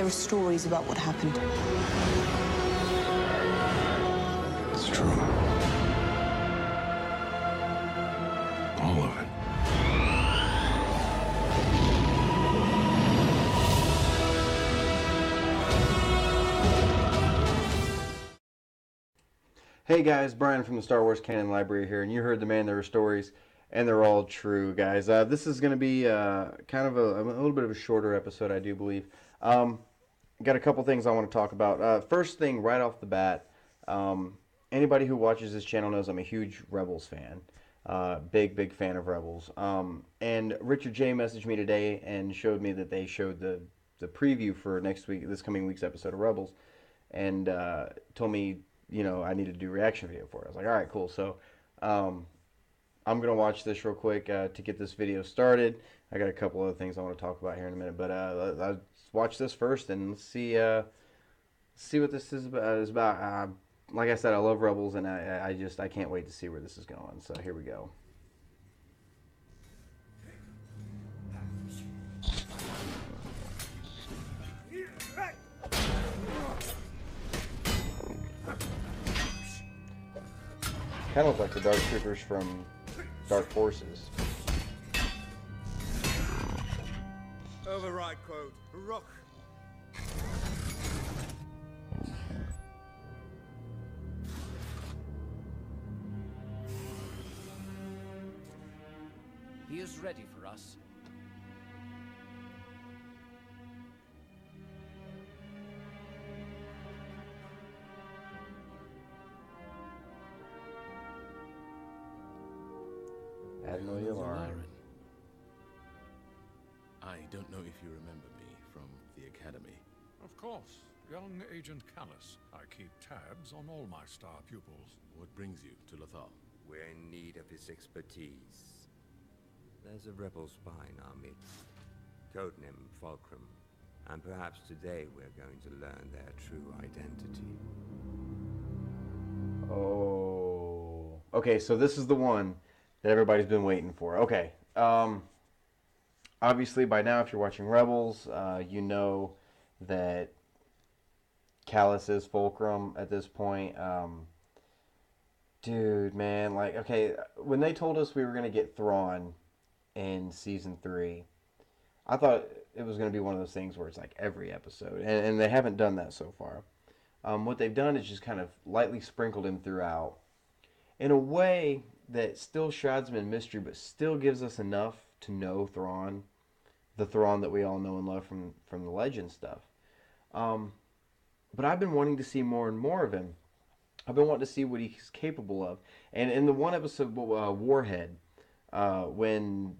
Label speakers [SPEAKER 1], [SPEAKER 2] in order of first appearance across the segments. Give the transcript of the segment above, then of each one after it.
[SPEAKER 1] There are stories about what happened.
[SPEAKER 2] It's true. All of it.
[SPEAKER 3] Hey guys, Brian from the Star Wars Canon Library here, and you heard the man, there were stories, and they're all true, guys. This is going to be kind of a little bit of a shorter episode, I do believe. Got a couple things I want to talk about. First thing, right off the bat, anybody who watches this channel knows I'm a huge Rebels fan. Big fan of Rebels. And Richard J messaged me today and showed me that they showed the preview for this coming week's episode of Rebels, and told me, you know, I needed to do a reaction video for it. I was like, all right, cool. So I'm going to watch this real quick to get this video started. I got a couple other things I want to talk about here in a minute, but let's watch this first and let's see what this is about. Like I said, I love Rebels, and I can't wait to see where this is going. So here we go. Kind of look like the Dark Troopers from Dark Forces.
[SPEAKER 4] Override code. Rock.
[SPEAKER 5] He is ready for us.
[SPEAKER 3] Admiral Yularen.
[SPEAKER 2] I don't know if you remember me from the Academy.
[SPEAKER 6] Of course. Young Agent Callus. I keep tabs on all my star pupils.
[SPEAKER 2] What brings you to Lothal?
[SPEAKER 4] We're in need of his expertise. There's a rebel spy in our midst, codename Fulcrum, and perhaps today we're going to learn their true identity.
[SPEAKER 3] Oh. Okay, so this is the one that everybody's been waiting for. Okay. Obviously, by now, if you're watching Rebels, you know that Callus is Fulcrum at this point. Dude, man, like, okay, when they told us we were going to get Thrawn in Season 3, I thought it was going to be one of those things where it's like every episode, and they haven't done that so far. What they've done is just kind of lightly sprinkled him throughout in a way that still shrouds him in mystery, but still gives us enough to know Thrawn, the Thrawn that we all know and love from the Legend stuff. But I've been wanting to see more and more of him. I've been wanting to see what he's capable of. And in the one episode, Warhead, when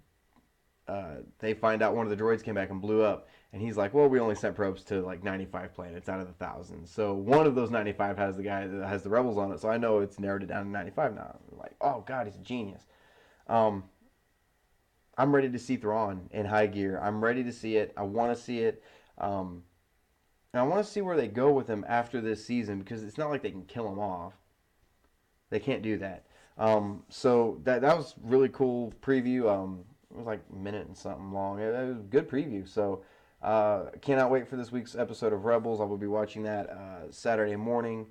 [SPEAKER 3] they find out one of the droids came back and blew up, and he's like, well, we only sent probes to like 95 planets out of the 1,000. So one of those 95 has the guy that has the Rebels on it, so I know it's narrowed it down to 95 now. I'm like, oh god, he's a genius. I'm ready to see Thrawn in high gear. I'm ready to see it. I want to see it. And I want to see where they go with him after this season, because it's not like they can kill him off. They can't do that. So that was really cool preview. It was like a minute and something long. It was a good preview. So cannot wait for this week's episode of Rebels. I will be watching that Saturday morning,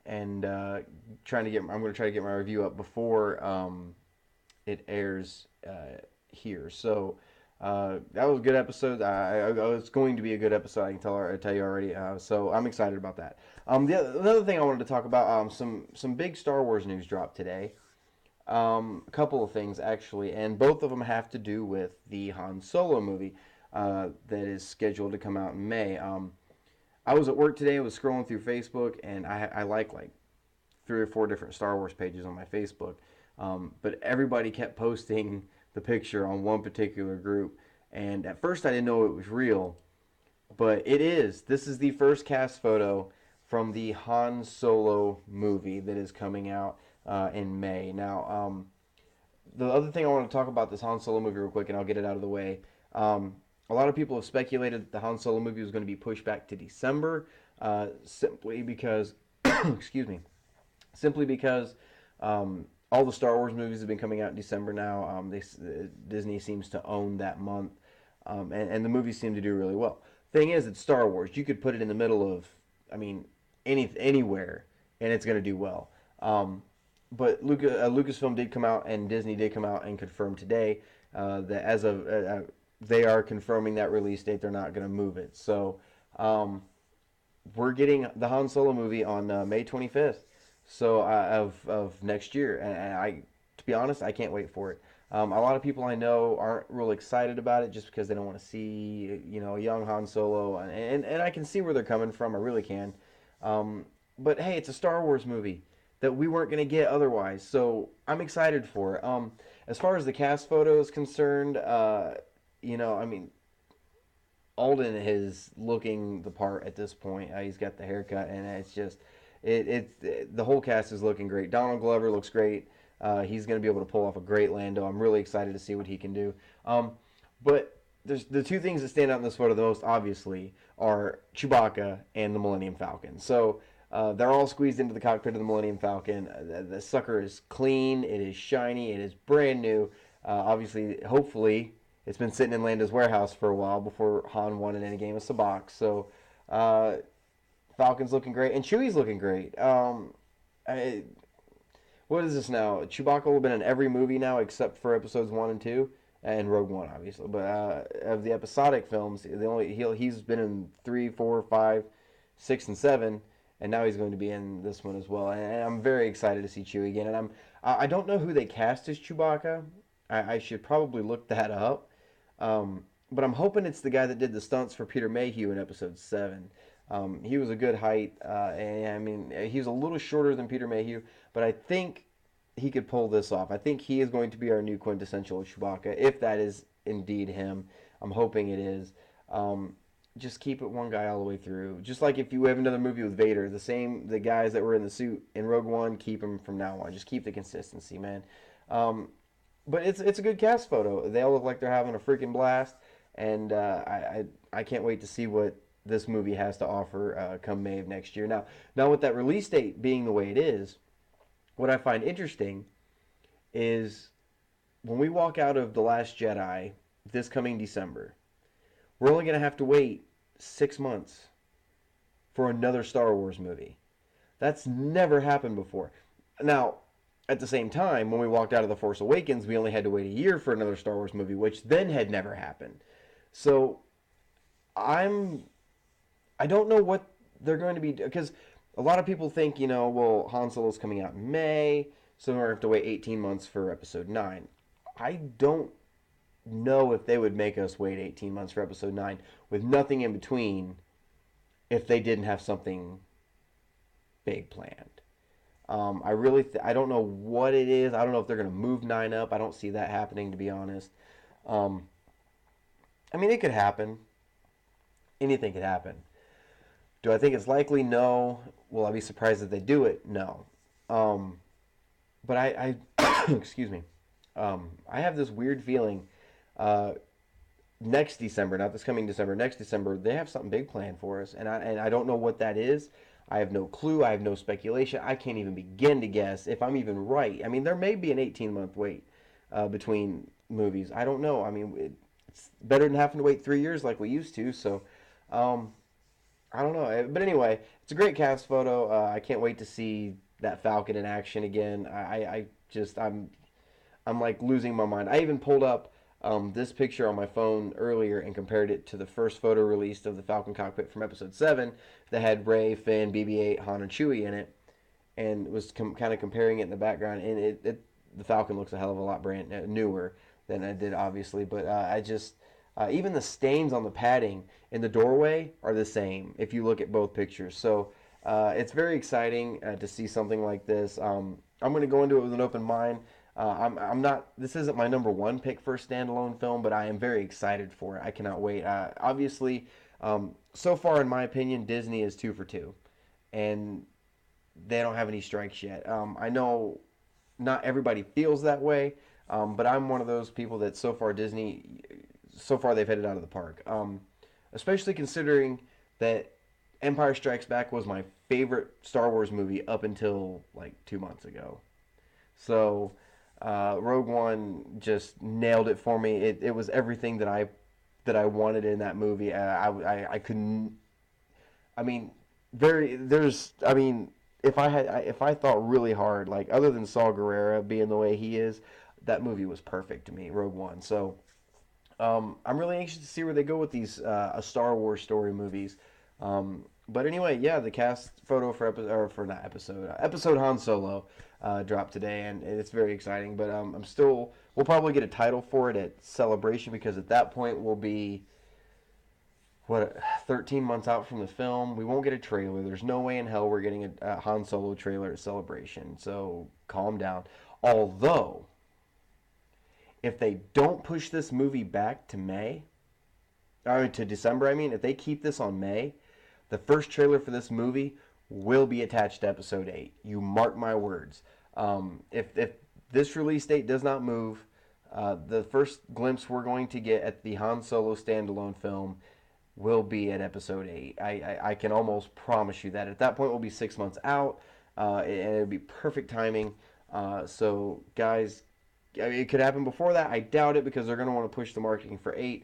[SPEAKER 3] and I'm going to try to get my review up before it airs here. So that was a good episode. It's going to be a good episode. I can tell you already. So I'm excited about that. Another thing I wanted to talk about, some big Star Wars news dropped today. A couple of things actually, and both of them have to do with the Han Solo movie that is scheduled to come out in May. I was at work today. I was scrolling through Facebook, and I like 3 or 4 different Star Wars pages on my Facebook. But everybody kept posting the picture on one particular group, and at first I didn't know it was real, but it is. This is the first cast photo from the Han Solo movie that is coming out in May. Now, the other thing I want to talk about this Han Solo movie real quick, and I'll get it out of the way. A lot of people have speculated that the Han Solo movie was going to be pushed back to December, simply because, excuse me, simply because all the Star Wars movies have been coming out in December now. Disney seems to own that month, and the movies seem to do really well. thing is, it's Star Wars. You could put it in the middle of, I mean, anywhere, and it's going to do well. But Lucasfilm did come out, and Disney did come out and confirm today that as of they are confirming that release date. They're not going to move it. So we're getting the Han Solo movie on May 25th, so of next year. And to be honest, I can't wait for it. A lot of people I know aren't real excited about it just because they don't want to see, a young Han Solo, and I can see where they're coming from. I really can. But hey, it's a Star Wars movie that we weren't going to get otherwise, so I'm excited for it. As far as the cast photo is concerned, I mean, Alden is looking the part at this point. He's got the haircut, and it's just, the whole cast is looking great. Donald Glover looks great. He's going to be able to pull off a great Lando. I'm really excited to see what he can do. But there's the two things that stand out in this photo the most, obviously, are Chewbacca and the Millennium Falcon. So they're all squeezed into the cockpit of the Millennium Falcon. The sucker is clean. It is shiny. It is brand new. Obviously, hopefully, it's been sitting in Lando's warehouse for a while before Han won it in a game of Sabacc. So Falcon's looking great, and Chewie's looking great. What is this now? Chewbacca will have been in every movie now except for episodes 1 and 2, and Rogue One, obviously. But of the episodic films, he's been in 3, 4, 5, 6, and 7, and now he's going to be in this one as well. And I'm very excited to see Chewie again. And I don't know who they cast as Chewbacca. I should probably look that up. But I'm hoping it's the guy that did the stunts for Peter Mayhew in episode 7. He was a good height, and I mean, he was a little shorter than Peter Mayhew, but I think he could pull this off. I think he is going to be our new quintessential Chewbacca, if that is indeed him. I'm hoping it is. Just keep it one guy all the way through. Just like if you have another movie with Vader, the guys that were in the suit in Rogue One, keep them from now on. Just keep the consistency, man. But it's a good cast photo. They all look like they're having a freaking blast, and I can't wait to see what this movie has to offer come May of next year. Now with that release date being the way it is, what I find interesting is when we walk out of The Last Jedi this coming December, we're only going to have to wait 6 months for another Star Wars movie. That's never happened before. Now, at the same time, when we walked out of The Force Awakens, we only had to wait a year for another Star Wars movie, which then had never happened. So I don't know what they're going to be, because a lot of people think, well, Han Solo's coming out in May, so we're going to have to wait 18 months for episode 9. I don't know if they would make us wait 18 months for episode 9 with nothing in between if they didn't have something big planned. I don't know what it is. I don't know if they're going to move 9 up. I don't see that happening, to be honest. I mean, it could happen. Anything could happen. Do I think it's likely? No. Will I be surprised if they do it? No. But I excuse me. I have this weird feeling next December, not this coming December, next December, they have something big planned for us, and I don't know what that is. I have no clue. I have no speculation. I can't even begin to guess if I'm even right. I mean, there may be an 18-month wait between movies. I don't know. I mean, it's better than having to wait 3 years like we used to, so I don't know. But anyway, it's a great cast photo. I can't wait to see that Falcon in action again. I'm like losing my mind. I even pulled up this picture on my phone earlier and compared it to the first photo released of the Falcon cockpit from episode 7 that had Rey, Finn, BB-8, Han, and Chewie in it, and was kind of comparing it in the background, and the Falcon looks a hell of a lot newer than it did, obviously, but even the stains on the padding in the doorway are the same if you look at both pictures. So it's very exciting to see something like this. I'm going to go into it with an open mind. I'm not. This isn't my number one pick for a standalone film, but I am very excited for it. I cannot wait. Obviously, so far in my opinion, Disney is 2 for 2, and they don't have any strikes yet. I know not everybody feels that way, but I'm one of those people that so far they've hit it out of the park. Especially considering that Empire Strikes Back was my favorite Star Wars movie up until like 2 months ago. So Rogue One just nailed it for me. It was everything that that I wanted in that movie. I couldn't. I mean, if I thought really hard, like other than Saw Gerrera being the way he is, that movie was perfect to me, Rogue One. So I'm really anxious to see where they go with these Star Wars story movies. But anyway, yeah, the cast photo for episode Han Solo dropped today, and it's very exciting. But we'll probably get a title for it at Celebration, because at that point we'll be 13 months out from the film. We won't get a trailer. There's no way in hell we're getting a Han Solo trailer at Celebration. So calm down. Although, if they don't push this movie back to December, if they keep this on May, the first trailer for this movie will be attached to Episode 8. You mark my words. If this release date does not move, the first glimpse we're going to get at the Han Solo standalone film will be at Episode 8. I can almost promise you that. At that point, we'll be 6 months out, and it'll be perfect timing. So, guys, it could happen before that. I doubt it, because they're going to want to push the marketing for 8.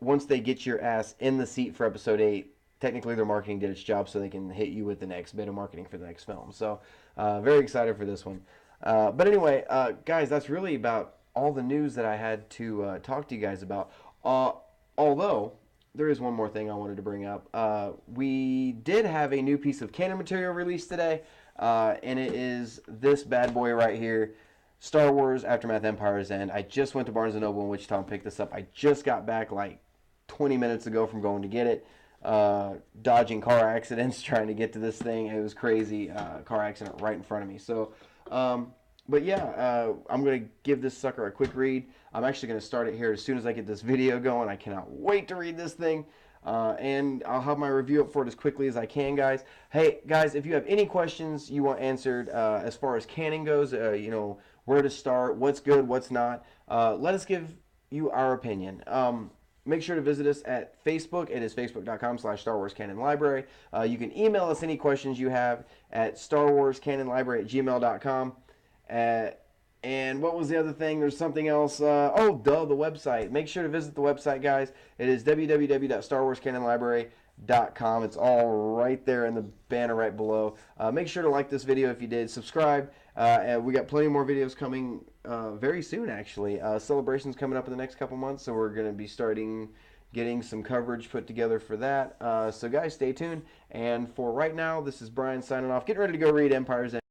[SPEAKER 3] Once they get your ass in the seat for Episode 8, technically their marketing did its job, so they can hit you with the next bit of marketing for the next film. So, very excited for this one. But anyway, guys, that's really about all the news that I had to talk to you guys about. Although, there is one more thing I wanted to bring up. We did have a new piece of Canon material released today, and it is this bad boy right here, Star Wars Aftermath Empire's End. I just went to Barnes & Noble in Wichita and picked this up. I just got back like 20 minutes ago from going to get it. Dodging car accidents trying to get to this thing. It was crazy. Car accident right in front of me. So, but yeah, I'm going to give this sucker a quick read. I'm actually going to start it here as soon as I get this video going. I cannot wait to read this thing. And I'll have my review up for it as quickly as I can, guys. Hey, guys, if you have any questions you want answered as far as Canon goes, where to start, what's good, what's not, let us give you our opinion. Make sure to visit us at Facebook. It is facebook.com/Star Wars Canon Library. You can email us any questions you have at starwarscanonlibrary@gmail.com. And what was the other thing? There's something else. The website. Make sure to visit the website, guys. It is www.starwarscanonlibrary.com. It's all right there in the banner right below. Make sure to like this video if you did. Subscribe. And we got plenty more videos coming very soon, actually. Celebration's coming up in the next couple months, so we're going to be getting some coverage put together for that. So, guys, stay tuned. And for right now, this is Brian signing off. Getting ready to go read Empire's End.